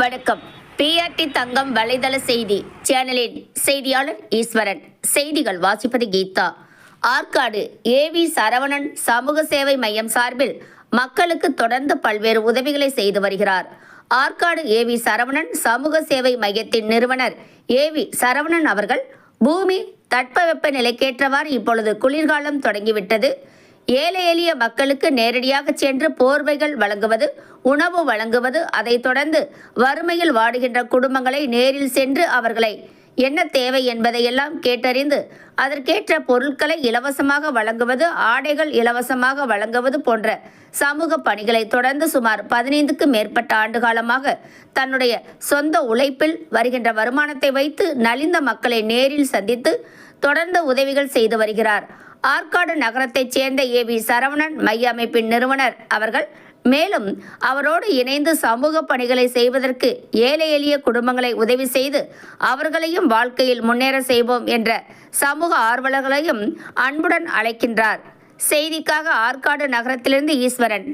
வணக்கம். பிஆர்டி தங்கம் வலைதள செய்தி சேனலின் செய்தியாளர் ஈஸ்வரன். செய்திகள் வாசிப்பது கீதா. ஆற்காடு ஏவி சரவணன் சமூக சேவை மையம் சார்பில் மக்களுக்கு தொடர்ந்து பல்வேறு உதவிகளை செய்து வருகிறார். ஆற்காடு ஏவி சரவணன் சமூக சேவை மையத்தின் நிறுவனர் ஏவி சரவணன் அவர்கள், பூமி தட்பவெப்ப நிலைக்கேற்றவாறு இப்பொழுது குளிர்காலம் தொடங்கிவிட்டது. ஏழை எளிய மக்களுக்கு நேரடியாக சென்று போர்வைகள் வழங்குவது, உணவு வழங்குவது, அதைத் தொடர்ந்து வறுமையில் வாடுகின்ற குடும்பங்களை நேரில் சென்று அவர்களை என்ன தேவை என்பதையெல்லாம் கேட்டறிந்து அதற்கேற்ற பொருட்களை இலவசமாக வழங்குவது, ஆடைகள் இலவசமாக வழங்குவது போன்ற சமூக பணிகளை தொடர்ந்து சுமார் 15க்கும் மேற்பட்ட ஆண்டுகாலமாக தன்னுடைய சொந்த உழைப்பில் வருகின்ற வருமானத்தை வைத்து நலிந்த மக்களை நேரில் சந்தித்து தொடர்ந்து உதவிகள் செய்து வருகிறார். ஆற்காடு நகரத்தைச் சேர்ந்த ஏவி சரவணன் மைய அமைப்பின் நிறுவனர் அவர்கள் மேலும் அவரோடு இணைந்து சமூக பணிகளை செய்வதற்கு ஏழை எளிய குடும்பங்களை உதவி செய்து அவர்களையும் வாழ்க்கையில் முன்னேற செய்வோம் என்ற சமூக ஆர்வலர்களையும் அன்புடன் அழைக்கின்றார். செய்திக்காக ஆற்காடு நகரத்திலிருந்து ஈஸ்வரன்.